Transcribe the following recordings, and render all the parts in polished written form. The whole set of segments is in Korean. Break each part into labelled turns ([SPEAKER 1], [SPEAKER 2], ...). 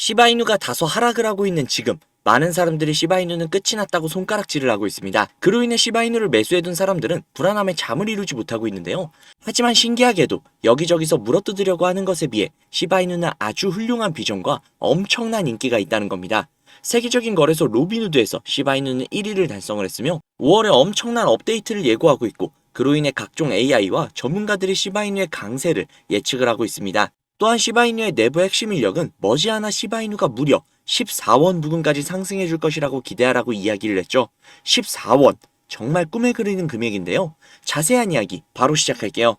[SPEAKER 1] 시바이누가 다소 하락을 하고 있는 지금, 많은 사람들이 시바이누는 끝이 났다고 손가락질을 하고 있습니다. 그로 인해 시바이누를 매수해둔 사람들은 불안함에 잠을 이루지 못하고 있는데요. 하지만 신기하게도 여기저기서 물어뜯으려고 하는 것에 비해 시바이누는 아주 훌륭한 비전과 엄청난 인기가 있다는 겁니다. 세계적인 거래소 로비누드에서 시바이누는 1위를 달성을 했으며 5월에 엄청난 업데이트를 예고하고 있고, 그로 인해 각종 AI와 전문가들이 시바이누의 강세를 예측을 하고 있습니다. 또한 시바이누의 내부 핵심 인력은 머지않아 시바이누가 무려 14원 부근까지 상승해줄 것이라고 기대하라고 이야기를 했죠. 14원, 정말 꿈에 그리는 금액인데요. 자세한 이야기 바로 시작할게요.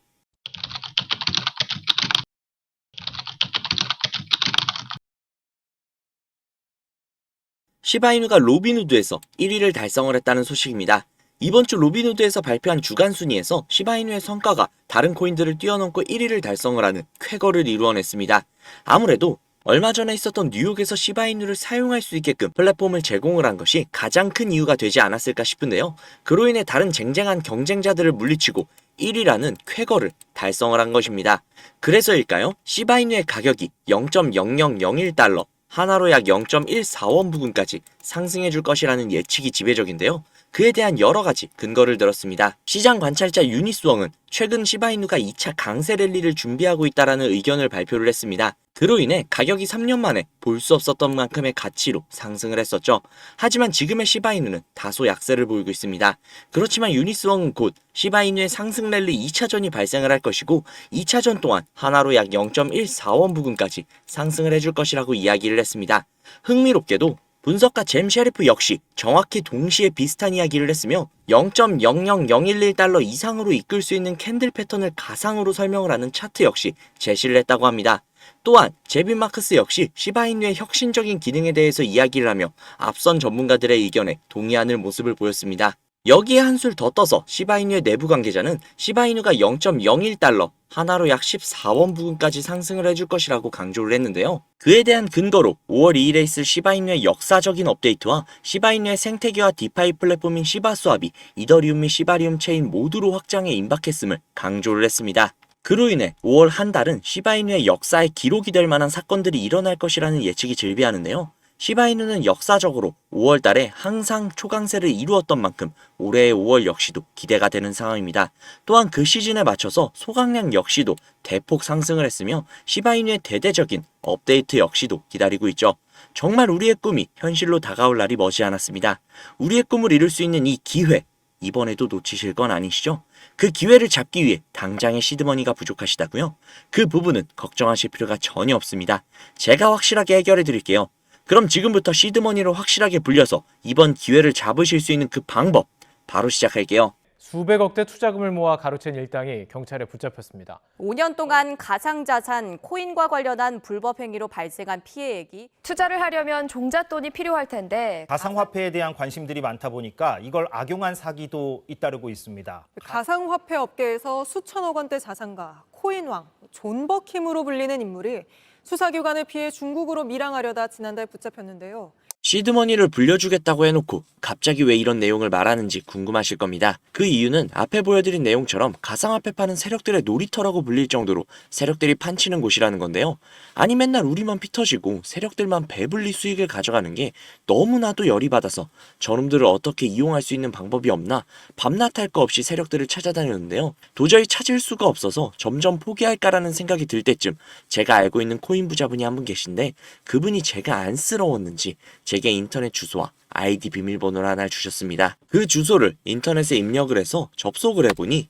[SPEAKER 1] 시바이누가 로비누드에서 1위를 달성을 했다는 소식입니다. 이번 주 로비누드에서 발표한 주간 순위에서 시바이누의 성과가 다른 코인들을 뛰어넘고 1위를 달성을 하는 쾌거를 이루어냈습니다. 아무래도 얼마 전에 있었던 뉴욕에서 시바이누를 사용할 수 있게끔 플랫폼을 제공을 한 것이 가장 큰 이유가 되지 않았을까 싶은데요. 그로 인해 다른 쟁쟁한 경쟁자들을 물리치고 1위라는 쾌거를 달성을 한 것입니다. 그래서일까요? 시바이누의 가격이 0.0001달러, 하나로 약 0.14원 부근까지 상승해줄 것이라는 예측이 지배적인데요. 그에 대한 여러가지 근거를 들었습니다. 시장 관찰자 유니스웡은 최근 시바이누가 2차 강세 랠리를 준비하고 있다라는 의견을 발표를 했습니다. 그로 인해 가격이 3년 만에 볼 수 없었던 만큼의 가치로 상승을 했었죠. 하지만 지금의 시바이누는 다소 약세를 보이고 있습니다. 그렇지만 유니스웡은 곧 시바이누의 상승 랠리 2차전이 발생을 할 것이고 2차전 동안 하나로 약 0.14원 부근까지 상승을 해줄 것이라고 이야기를 했습니다. 흥미롭게도 분석가 잼 셰리프 역시 정확히 동시에 비슷한 이야기를 했으며 0.00011달러 이상으로 이끌 수 있는 캔들 패턴을 가상으로 설명을 하는 차트 역시 제시를 했다고 합니다. 또한 제빈 마크스 역시 시바이누의 혁신적인 기능에 대해서 이야기를 하며 앞선 전문가들의 의견에 동의하는 모습을 보였습니다. 여기에 한술 더 떠서 시바이누의 내부 관계자는 시바이누가 0.01달러, 하나로 약 14원 부근까지 상승을 해줄 것이라고 강조를 했는데요. 그에 대한 근거로 5월 2일에 있을 시바이누의 역사적인 업데이트와 시바이누의 생태계와 디파이 플랫폼인 시바스왑이 이더리움 및 시바리움 체인 모두로 확장에 임박했음을 강조를 했습니다. 그로 인해 5월 한 달은 시바이누의 역사에 기록이 될 만한 사건들이 일어날 것이라는 예측이 즐비하는데요. 시바이누는 역사적으로 5월 달에 항상 초강세를 이루었던 만큼 올해의 5월 역시도 기대가 되는 상황입니다. 또한 그 시즌에 맞춰서 소강량 역시도 대폭 상승을 했으며 시바이누의 대대적인 업데이트 역시도 기다리고 있죠. 정말 우리의 꿈이 현실로 다가올 날이 머지않았습니다. 우리의 꿈을 이룰 수 있는 이 기회, 이번에도 놓치실 건 아니시죠? 그 기회를 잡기 위해 당장의 시드머니가 부족하시다고요? 그 부분은 걱정하실 필요가 전혀 없습니다. 제가 확실하게 해결해 드릴게요. 그럼 지금부터 시드머니로 확실하게 불려서 이번 기회를 잡으실 수 있는 그 방법 바로 시작할게요.
[SPEAKER 2] 수백억대 투자금을 모아 가로챈 일당이 경찰에 붙잡혔습니다.
[SPEAKER 3] 5년 동안 가상자산, 코인과 관련한 불법 행위로 발생한 피해액이
[SPEAKER 4] 투자를 하려면 종잣돈이 필요할 텐데
[SPEAKER 5] 가상화폐에 대한 관심들이 많다 보니까 이걸 악용한 사기도 잇따르고 있습니다.
[SPEAKER 6] 가상화폐 업계에서 수천억 원대 자산가, 코인왕, 존버킴으로 불리는 인물이 수사기관을 피해 중국으로 밀항하려다 지난달 붙잡혔는데요.
[SPEAKER 1] 시드머니를 불려주겠다고 해놓고 갑자기 왜 이런 내용을 말하는지 궁금하실 겁니다. 그 이유는 앞에 보여드린 내용처럼 가상화폐 파는 세력들의 놀이터라고 불릴 정도로 세력들이 판치는 곳이라는 건데요. 아니 맨날 우리만 피 터지고 세력들만 배불리 수익을 가져가는 게 너무나도 열이 받아서 저놈들을 어떻게 이용할 수 있는 방법이 없나 밤낮 할 거 없이 세력들을 찾아다녔는데요. 도저히 찾을 수가 없어서 점점 포기할까라는 생각이 들 때쯤 제가 알고 있는 코인 부자분이 한 분 계신데 그분이 제가 안쓰러웠는지 제게 인터넷 주소와 아이디 비밀번호를 하나 주셨습니다. 그 주소를 인터넷에 입력을 해서 접속을 해보니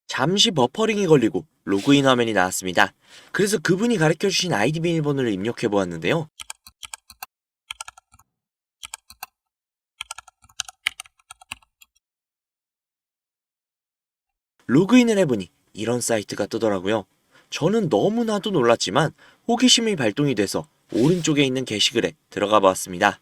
[SPEAKER 1] 잠시 버퍼링이 걸리고 로그인 화면이 나왔습니다. 그래서 그분이 가르쳐주신 아이디 비밀번호를 입력해 보았는데요. 로그인을 해보니 이런 사이트가 뜨더라고요. 저는 너무나도 놀랐지만 호기심이 발동이 돼서 오른쪽에 있는 게시글에 들어가 보았습니다.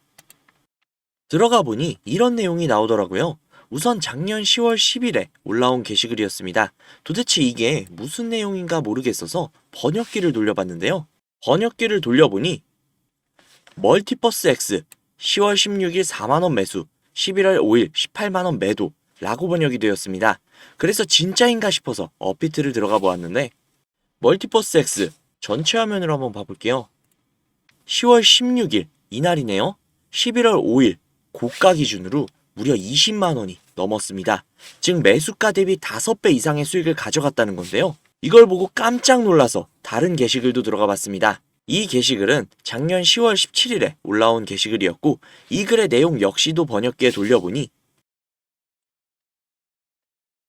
[SPEAKER 1] 들어가 보니 이런 내용이 나오더라고요. 우선 작년 10월 10일에 올라온 게시글이었습니다. 도대체 이게 무슨 내용인가 모르겠어서 번역기를 돌려봤는데요. 번역기를 돌려보니 멀티버스 X 10월 16일 4만원 매수, 11월 5일 18만원 매도 라고 번역이 되었습니다. 그래서 진짜인가 싶어서 업비트를 들어가 보았는데 멀티버스 X 전체 화면으로 한번 봐볼게요. 10월 16일 이날이네요. 11월 5일 고가 기준으로 무려 20만 원이 넘었습니다. 즉 매수가 대비 5배 이상의 수익을 가져갔다는 건데요. 이걸 보고 깜짝 놀라서 다른 게시글도 들어가 봤습니다. 이 게시글은 작년 10월 17일에 올라온 게시글이었고 이 글의 내용 역시도 번역기에 돌려보니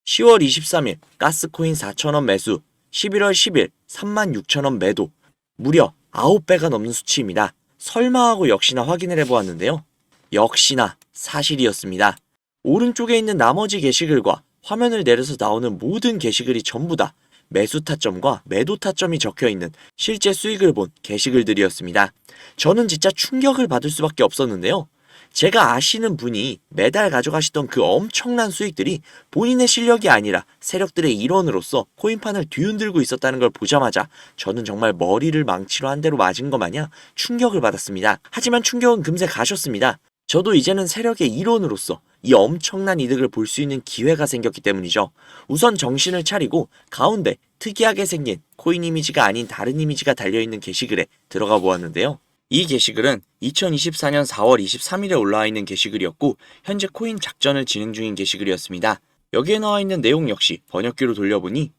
[SPEAKER 1] 10월 23일 가스코인 4,000원 매수, 11월 10일 36,000원 매도, 무려 9배가 넘는 수치입니다. 설마 하고 역시나 확인을 해보았는데요. 역시나 사실이었습니다. 오른쪽에 있는 나머지 게시글과 화면을 내려서 나오는 모든 게시글이 전부 다 매수 타점과 매도 타점이 적혀있는 실제 수익을 본 게시글들이었습니다. 저는 진짜 충격을 받을 수밖에 없었는데요. 제가 아시는 분이 매달 가져가시던 그 엄청난 수익들이 본인의 실력이 아니라 세력들의 일원으로서 코인판을 뒤흔들고 있었다는 걸 보자마자 저는 정말 머리를 망치로 한 대로 맞은 것 마냥 충격을 받았습니다. 하지만 충격은 금세 가셨습니다. 저도 이제는 세력의 일원으로서 이 엄청난 이득을 볼 수 있는 기회가 생겼기 때문이죠. 우선 정신을 차리고 가운데 특이하게 생긴 코인 이미지가 아닌 다른 이미지가 달려있는 게시글에 들어가 보았는데요. 이 게시글은 2024년 4월 23일에 올라와 있는 게시글이었고 현재 코인 작전을 진행 중인 게시글이었습니다. 여기에 나와 있는 내용 역시 번역기로 돌려보니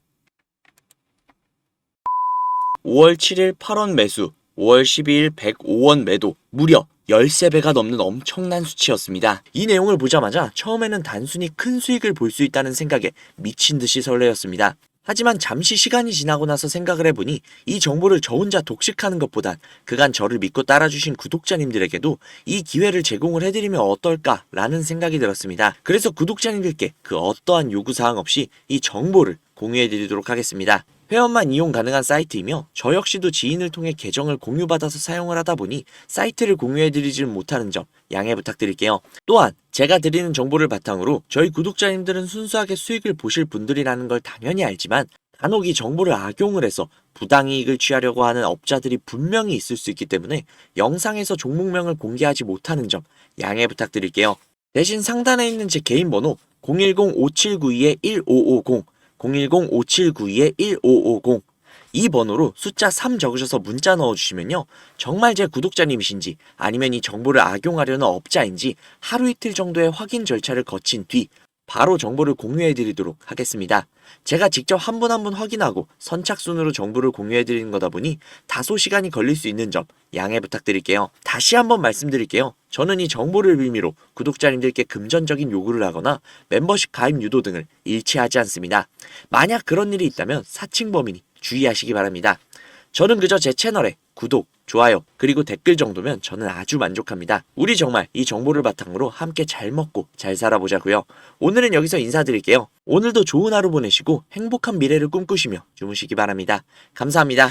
[SPEAKER 1] 5월 7일 8원 매수, 5월 12일 105원 매도, 무려 13배가 넘는 엄청난 수치였습니다. 이 내용을 보자마자 처음에는 단순히 큰 수익을 볼 수 있다는 생각에 미친 듯이 설레었습니다. 하지만 잠시 시간이 지나고 나서 생각을 해보니 이 정보를 저 혼자 독식하는 것보단 그간 저를 믿고 따라주신 구독자님들에게도 이 기회를 제공을 해드리면 어떨까라는 생각이 들었습니다. 그래서 구독자님들께 그 어떠한 요구사항 없이 이 정보를 공유해드리도록 하겠습니다. 회원만 이용 가능한 사이트이며 저 역시도 지인을 통해 계정을 공유받아서 사용을 하다 보니 사이트를 공유해드리지 못하는 점 양해 부탁드릴게요. 또한 제가 드리는 정보를 바탕으로 저희 구독자님들은 순수하게 수익을 보실 분들이라는 걸 당연히 알지만 간혹 이 정보를 악용을 해서 부당이익을 취하려고 하는 업자들이 분명히 있을 수 있기 때문에 영상에서 종목명을 공개하지 못하는 점 양해 부탁드릴게요. 대신 상단에 있는 제 개인 번호 010-5792-1550 010-5792-1550 이 번호로 숫자 3 적으셔서 문자 넣어주시면요. 정말 제 구독자님이신지 아니면 이 정보를 악용하려는 업자인지 하루 이틀 정도의 확인 절차를 거친 뒤 바로 정보를 공유해드리도록 하겠습니다. 제가 직접 한 분 한 분 확인하고 선착순으로 정보를 공유해드리는 거다 보니 다소 시간이 걸릴 수 있는 점 양해 부탁드릴게요. 다시 한번 말씀드릴게요. 저는 이 정보를 빌미로 구독자님들께 금전적인 요구를 하거나 멤버십 가입 유도 등을 일치하지 않습니다. 만약 그런 일이 있다면 사칭 범인이 주의하시기 바랍니다. 저는 그저 제 채널에 구독, 좋아요, 그리고 댓글 정도면 저는 아주 만족합니다. 우리 정말 이 정보를 바탕으로 함께 잘 먹고 잘 살아보자고요. 오늘은 여기서 인사드릴게요. 오늘도 좋은 하루 보내시고 행복한 미래를 꿈꾸시며 주무시기 바랍니다. 감사합니다.